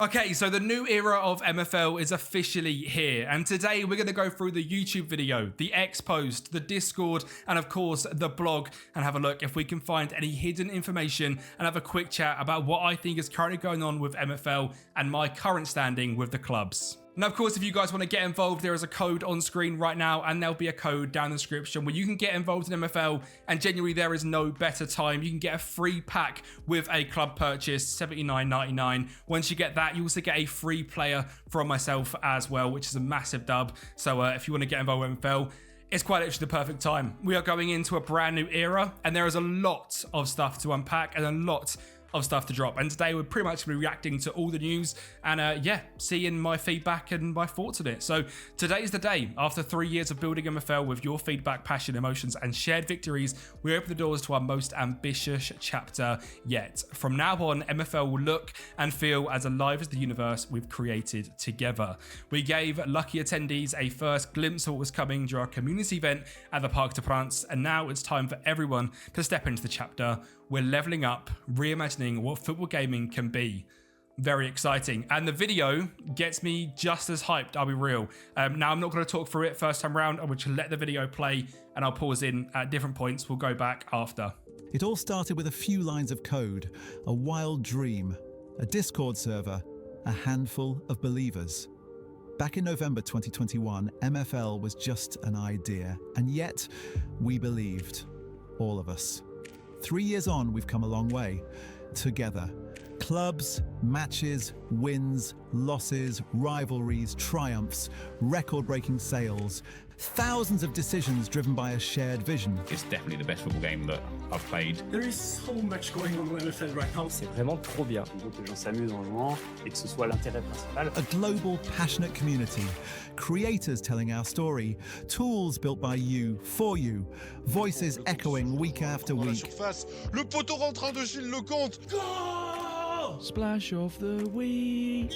Okay, so the new era of MFL is officially here, and today we're going to go through the YouTube video, the X post, the Discord, and of course the blog, and have a look if we can find any hidden information and have a quick chat about what I think is currently going on with MFL and my current standing with the clubs. Now, of course, if you guys want to get involved, there is a code on screen right now, and there'll be a code down in the description where you can get involved in MFL, and genuinely there is no better time. You can get a free pack with a club purchase, $79.99. Once you get that, you also get a free player from myself as well, which is a massive dub. So if you want to get involved with MFL, it's quite literally the perfect time. We are going into a brand new era, and there is a lot of stuff to unpack and a lot of stuff to drop, and today we're pretty much going to be reacting to all the news and seeing my feedback and my thoughts on it. So today's the day. After 3 years of building MFL with your feedback, passion, emotions and shared victories, we open the doors to our most ambitious chapter yet. From now on, MFL will look and feel as alive as the universe we've created together. We gave lucky attendees a first glimpse of what was coming during our community event at the Parc de France, and now it's time for everyone to step into the chapter. We're leveling up, reimagining what football gaming can be. Very exciting. And the video gets me just as hyped, I'll be real. Now, I'm not going to talk through it first time round. I will just let the video play and I'll pause in at different points. We'll go back after. It all started with a few lines of code, a wild dream, a Discord server, a handful of believers. Back in November 2021, MFL was just an idea, and yet we believed, all of us. 3 years on, we've come a long way, together. Clubs, matches, wins, losses, rivalries, triumphs, record-breaking sales, thousands of decisions driven by a shared vision. It's definitely the best football game that I've played. There is so much going on in MFL right now. C'est vraiment trop bien. Il faut que les gens s'amusent dans le moment et que ce soit l'intérêt principal. A global, passionate community. Creators telling our story. Tools built by you, for you. Voices echoing week after week. Le poteau rentrant de Gilles Lecomte. Goal! Splash of the week.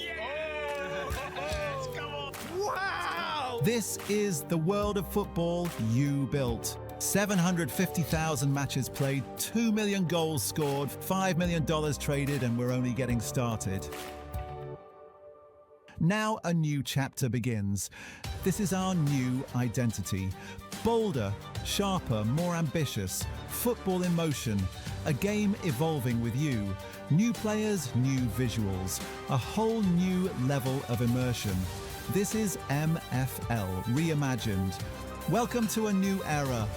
This is the world of football you built. 750,000 matches played, 2 million goals scored, $5 million traded, and we're only getting started. Now a new chapter begins. This is our new identity. Bolder, sharper, more ambitious. Football in motion. A game evolving with you. New players, new visuals. A whole new level of immersion. This is MFL reimagined. Welcome to a new era.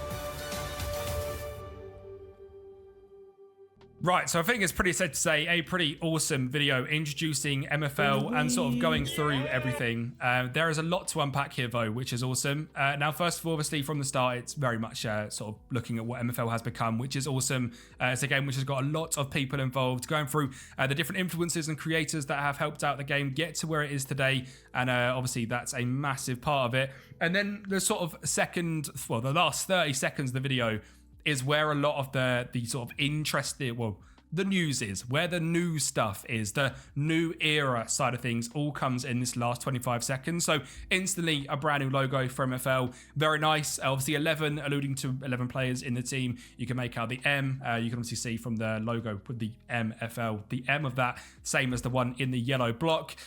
Right, so I think it's pretty safe to say a pretty awesome video introducing MFL and sort of going through everything. There is a lot to unpack here though, which is awesome. Now, first of all, obviously from the start, it's very much sort of looking at what MFL has become, which is awesome. It's a game which has got a lot of people involved, going through the different influencers and creators that have helped out the game get to where it is today. And obviously that's a massive part of it. And then the sort of the last 30 seconds of the video is where a lot of the sort of interesting, the news is, where the new stuff is, the new era side of things all comes in this last 25 seconds. So instantly a brand new logo for MFL. Very nice. Obviously 11 alluding to 11 players in the team. You can make out the M. You can obviously see from the logo with the MFL, the M of that, same as the one in the yellow block,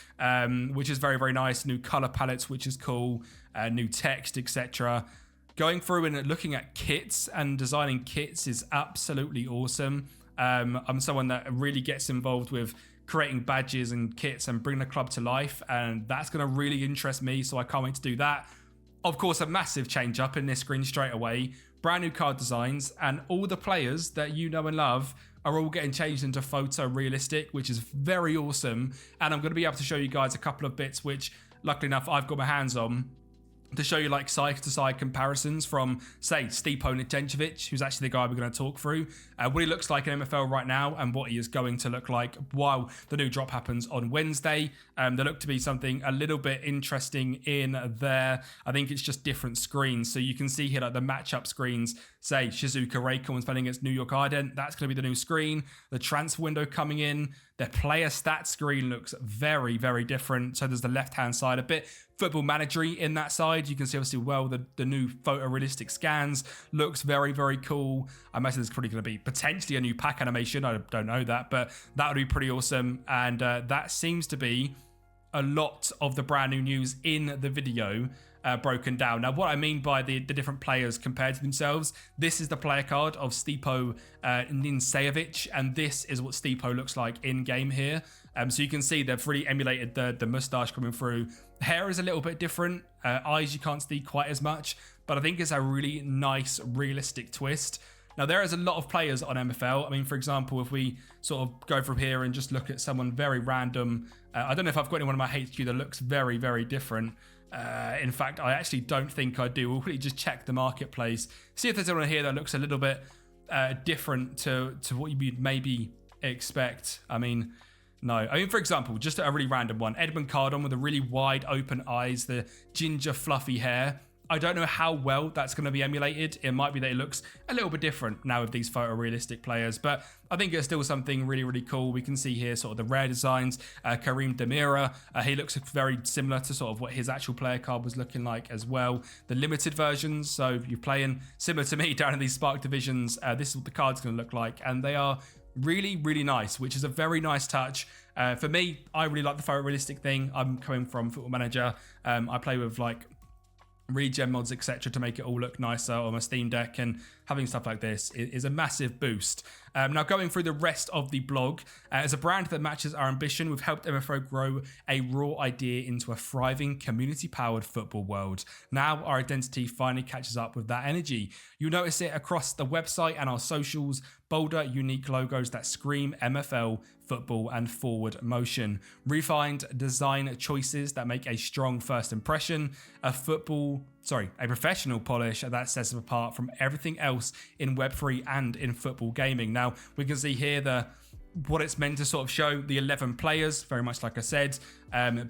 which is very, very nice. New color palettes, which is cool. New text, etc. Going through and looking at kits and designing kits is absolutely awesome. I'm someone that really gets involved with creating badges and kits and bringing the club to life, and that's going to really interest me, so I can't wait to do that. Of course, a massive change up in this screen straight away. Brand new card designs, and all the players that you know and love are all getting changed into photorealistic, which is very awesome. And I'm going to be able to show you guys a couple of bits which, luckily enough, I've got my hands on, to show you like side-to-side comparisons from, say, Stipo Nijencevic, who's actually the guy we're going to talk through, what he looks like in MFL right now and what he is going to look like while the new drop happens on Wednesday. There look to be something a little bit interesting in there. I think it's just different screens. So you can see here like the matchup screens say Shizuka Reikon was playing against New York Ident. That's going to be the new screen. The transfer window coming in. Their player stats screen looks very, very different. So there's the left-hand side, a bit football managery in that side. You can see obviously well the new photorealistic scans looks very, very cool. I imagine there's probably going to be potentially a new pack animation. I don't know that, but that would be pretty awesome. And that seems to be a lot of the brand new news in the video broken down. Now, what I mean by the different players compared to themselves, this is the player card of Stipo Ninsejevic, and this is what Stipo looks like in-game here. So you can see they've really emulated the moustache coming through. Hair is a little bit different. Eyes you can't see quite as much, but I think it's a really nice, realistic twist. Now, there is a lot of players on MFL. I mean, for example, if we sort of go from here and just look at someone very random, I don't know if I've got anyone in my HQ that looks very, very different. In fact, I actually don't think I do. We'll quickly just check the marketplace, see if there's anyone here that looks a little bit different to what you'd maybe expect. I mean, no. I mean, for example, just a really random one. Edmund Cardon with the really wide open eyes, the ginger fluffy hair. I don't know how well that's going to be emulated. It might be that it looks a little bit different now with these photorealistic players, but I think it's still something really, really cool. We can see here sort of the rare designs. Karim Demira, he looks very similar to sort of what his actual player card was looking like as well. The limited versions, so if you're playing similar to me down in these Spark divisions, this is what the card's going to look like, and they are really, really nice, which is a very nice touch. For me, I really like the photorealistic thing. I'm coming from Football Manager. I play with like regen mods, etc., to make it all look nicer on my Steam Deck, and having stuff like this is a massive boost. Now, going through the rest of the blog, as a brand that matches our ambition, we've helped MFO grow a raw idea into a thriving, community-powered football world. Now, our identity finally catches up with that energy. You'll notice it across the website and our socials, bolder, unique logos that scream MFL, football, and forward motion. Refined design choices that make a strong first impression, a professional polish that sets us apart from everything else in Web3 and in football gaming. Now, we can see here what it's meant to sort of show, the 11 players, very much like I said,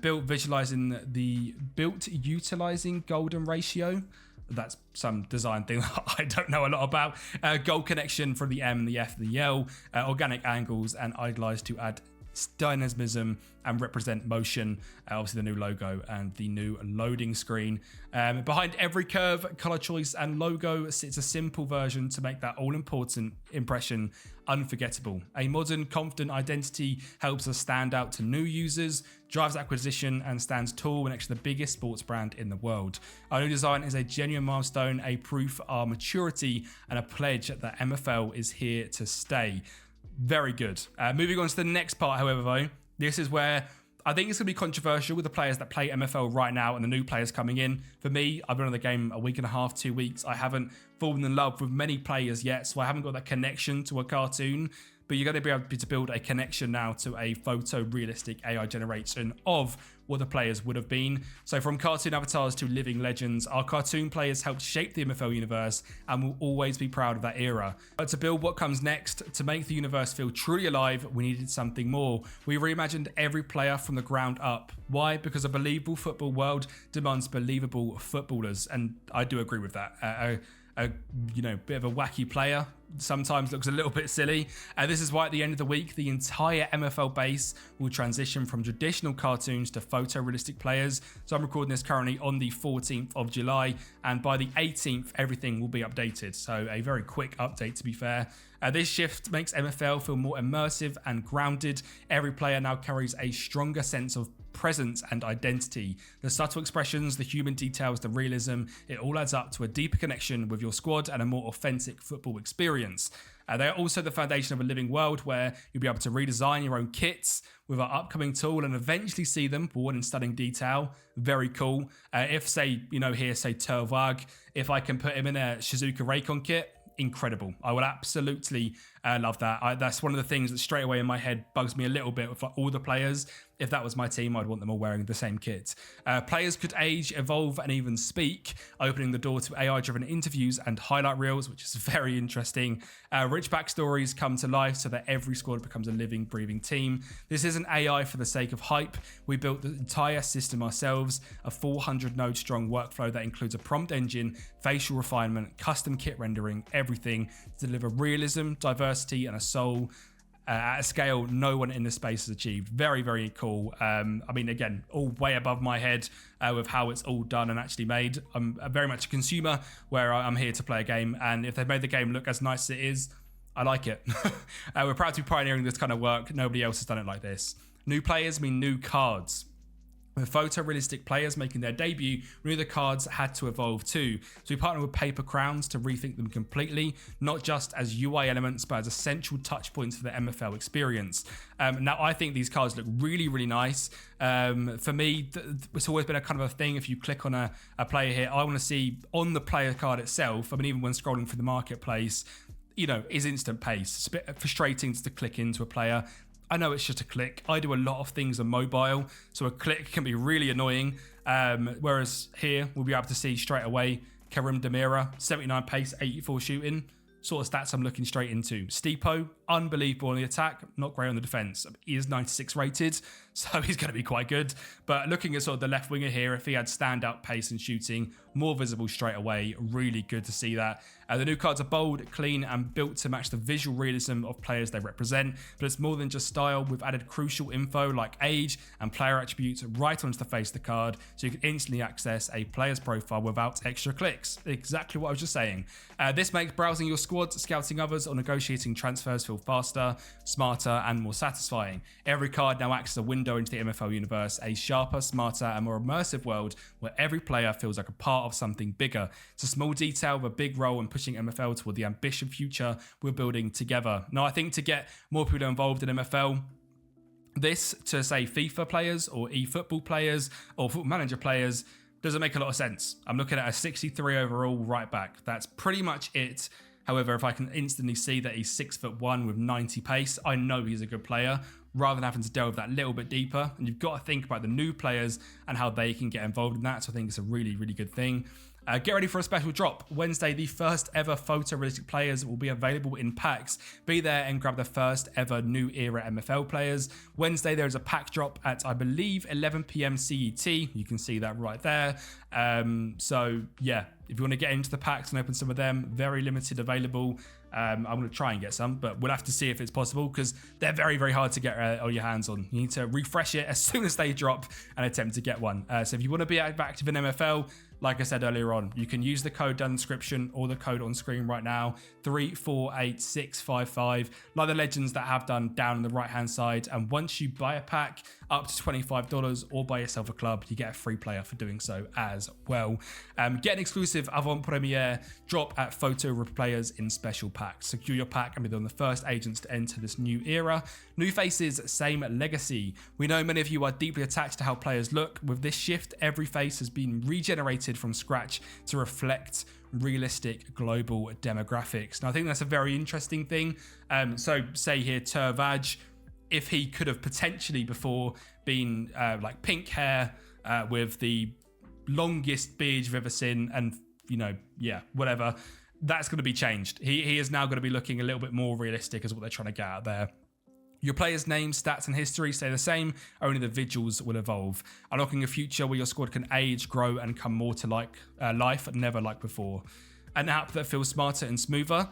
built utilizing golden ratio. That's some design thing that I don't know a lot about. Goal connection from the M, the F, the L, organic angles, and idealized to add dynamism and represent motion. Obviously the new logo and the new loading screen. Behind every curve, color choice, and logo sits a simple version to make that all-important impression unforgettable. A modern, confident identity helps us stand out to new users, drives acquisition, and stands tall next to the biggest sports brand in the world. Our new design is a genuine milestone, a proof of our maturity, and a pledge that MFL is here to stay. Very good. Moving on to the next part, however, though, this is where I think it's going to be controversial with the players that play MFL right now and the new players coming in. For me, I've been on the game a week and a half, 2 weeks. I haven't fallen in love with many players yet, so I haven't got that connection to a cartoon. But you're going to be able to build a connection now to a photorealistic AI generation of what the players would have been. So from cartoon avatars to living legends, our cartoon players helped shape the MFL universe and will always be proud of that era. But to build what comes next, to make the universe feel truly alive, we needed something more. We reimagined every player from the ground up. Why? Because a believable football world demands believable footballers, and I do agree with that. A bit of a wacky player sometimes looks a little bit silly. This is why at the end of the week, the entire MFL base will transition from traditional cartoons to photorealistic players. So I'm recording this currently on the 14th of July, and by the 18th, everything will be updated. So a very quick update, to be fair. This shift makes MFL feel more immersive and grounded. Every player now carries a stronger sense of presence and identity. The subtle expressions, the human details, the realism, it all adds up to a deeper connection with your squad and a more authentic football experience. They are also the foundation of a living world where you'll be able to redesign your own kits with our upcoming tool and eventually see them born in stunning detail. Very cool. If say Terwag, if I can put him in a Shizuka Reikon kit, incredible. I would absolutely love that. That's one of the things that straight away in my head bugs me a little bit with all the players If that was my team, I'd want them all wearing the same kit. Players could age, evolve, and even speak, opening the door to AI-driven interviews and highlight reels, which is very interesting. Rich backstories come to life so that every squad becomes a living, breathing team. This isn't AI for the sake of hype. We built the entire system ourselves, a 400-node strong workflow that includes a prompt engine, facial refinement, custom kit rendering, everything to deliver realism, diversity, and a soul at a scale no one in the space has achieved. Very, very cool. I mean, again, all way above my head with how it's all done and actually made. I'm very much a consumer where I'm here to play a game, and if they've made the game look as nice as it is, I like it. We're proud to be pioneering this kind of work. Nobody else has done it like this. New players mean new cards. With photorealistic players making their debut, we knew the cards had to evolve too. So we partnered with Paper Crowns to rethink them completely, not just as UI elements, but as essential touch points for the MFL experience. Now, I think these cards look really, really nice. For me, it's always been a kind of a thing. If you click on a player here, I want to see on the player card itself, I mean, even when scrolling through the marketplace, you know, is instant pace. It's a bit frustrating to click into a player. I know it's just a click. I do a lot of things on mobile, so a click can be really annoying. Whereas here, we'll be able to see straight away Karim Demira, 79 pace, 84 shooting. Sort of stats I'm looking straight into. Steepo, unbelievable on the attack, not great on the defense. He is 96 rated, so he's going to be quite good. But looking at sort of the left winger here, if he had standout pace and shooting, more visible straight away, really good to see that. The new cards are bold, clean, and built to match the visual realism of players they represent. But it's more than just style. We've added crucial info like age and player attributes right onto the face of the card, so you can instantly access a player's profile without extra clicks. Exactly what I was just saying. This makes browsing your squad, scouting others, or negotiating transfers feel faster, smarter, and more satisfying. Every card now acts as a window into the MFL universe, a sharper, smarter, and more immersive world where every player feels like a part of something bigger. It's a small detail with a big role in pushing MFL toward the ambitious future we're building together. Now, I think to get more people involved in MFL, this to say FIFA players or eFootball players or Football Manager players doesn't make a lot of sense. I'm looking at a 63 overall right back. That's pretty much it. However, if I can instantly see that he's 6'1" with 90 pace, I know he's a good player, rather than having to delve that little bit deeper. And you've got to think about the new players and how they can get involved in that. So I think it's a really, really good thing. Get ready for a special drop. Wednesday, the first ever photorealistic players will be available in packs. Be there and grab the first ever new era MFL players. Wednesday, there is a pack drop at, I believe, 11 PM CET. You can see that right there. So yeah, if you want to get into the packs and open some of them, very limited available. I'm going to try and get some, but we'll have to see if it's possible because they're very, very hard to get all your hands on. You need to refresh it as soon as they drop and attempt to get one. So if you want to be active in MFL, like I said earlier on, you can use the code down in the description or the code on screen right now, 348655, like the legends that have done down on the right-hand side. And once you buy a pack up to $25 or buy yourself a club, you get a free player for doing so as well. Get an exclusive avant-premiere drop at photo players in special packs. Secure your pack and be one of the first agents to enter this new era. New faces, same legacy. We know many of you are deeply attached to how players look. With this shift, every face has been regenerated from scratch to reflect realistic global demographics. Now, I think that's a very interesting thing. So say here, Tervaj, if he could have potentially before been like pink hair with the longest beard you've ever seen, and you know, yeah, whatever, that's going to be changed. He is now going to be looking a little bit more realistic as what they're trying to get out there. Your players' names, stats, and history stay the same, only the visuals will evolve. Unlocking a future where your squad can age, grow, and come more to like life, never like before. An app that feels smarter and smoother.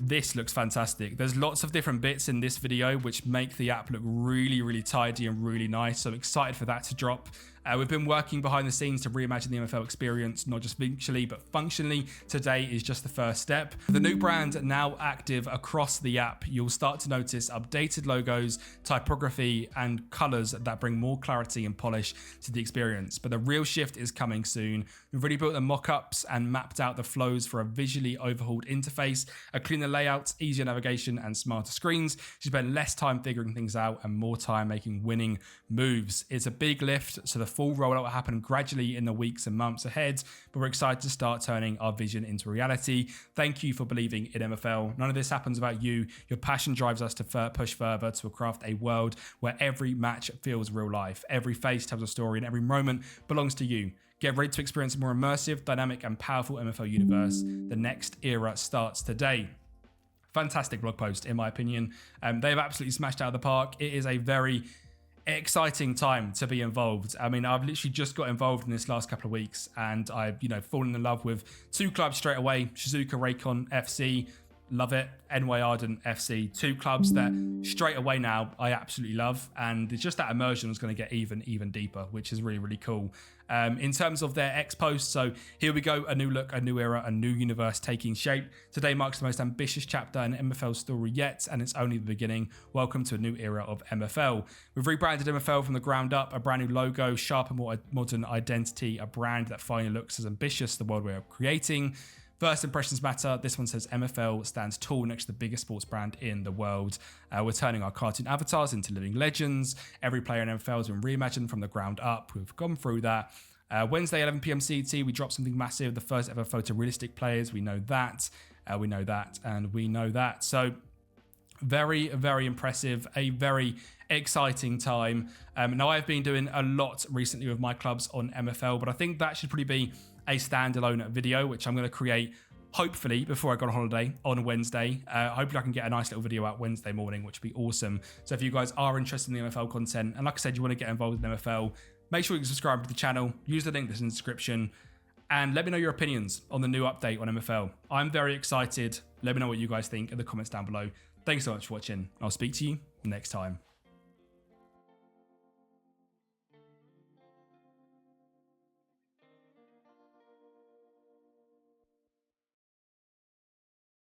This looks fantastic. There's lots of different bits in this video which make the app look really, really tidy and really nice. So I'm excited for that to drop. We've been working behind the scenes to reimagine the MFL experience, not just visually, but functionally. Today is just the first step. The new brand now active across the app, you'll start to notice updated logos, typography, and colors that bring more clarity and polish to the experience. But the real shift is coming soon. We've already built the mock-ups and mapped out the flows for a visually overhauled interface, a cleaner layout, easier navigation, and smarter screens. You spend less time figuring things out and more time making winning moves. It's a big lift, so the full rollout will happen gradually in the weeks and months ahead, but we're excited to start turning our vision into reality. Thank you for believing in MFL. None of this happens without you. Your passion drives us to push further to craft a world where every match feels real life, every face tells a story, and every moment belongs to you. Get ready to experience a more immersive, dynamic, and powerful MFL universe. The next era starts today. Fantastic blog post, in my opinion. They've absolutely smashed out of the park. It is a very exciting time to be involved. I mean, I've literally just got involved in this last couple of weeks, and I've, fallen in love with 2 clubs straight away: Shizuoka Raycon FC. Love it. NY Ardent FC, 2 clubs that straight away now I absolutely love, and it's just that immersion is going to get even deeper, which is really, really cool. In terms of their X post, so here we go, a new look, a new era, a new universe taking shape. Today marks the most ambitious chapter in MFL's story yet, and it's only the beginning. Welcome to a new era of MFL. We've rebranded MFL from the ground up, a brand new logo, sharper, more modern identity, a brand that finally looks as ambitious as the world we're creating. First impressions matter. This one says MFL stands tall next to the biggest sports brand in the world. We're turning our cartoon avatars into living legends. Every player in MFL has been reimagined from the ground up. We've gone through that. Wednesday, 11 p.m. CT, we dropped something massive. The first ever photorealistic players. We know that. We know that. And we know that. So very, very impressive. A very exciting time. Now, I've been doing a lot recently with my clubs on MFL, but I think that should probably be a standalone video, which I'm going to create hopefully before I go on holiday on Wednesday. Hopefully I can get a nice little video out Wednesday morning, which would be awesome. So if you guys are interested in the MFL content, and like I said, you want to get involved in MFL, make sure you subscribe to the channel, use the link that's in the description, and let me know your opinions on the new update on MFL. I'm very excited. Let me know what you guys think in the comments down below. Thanks so much for watching. I'll speak to you next time.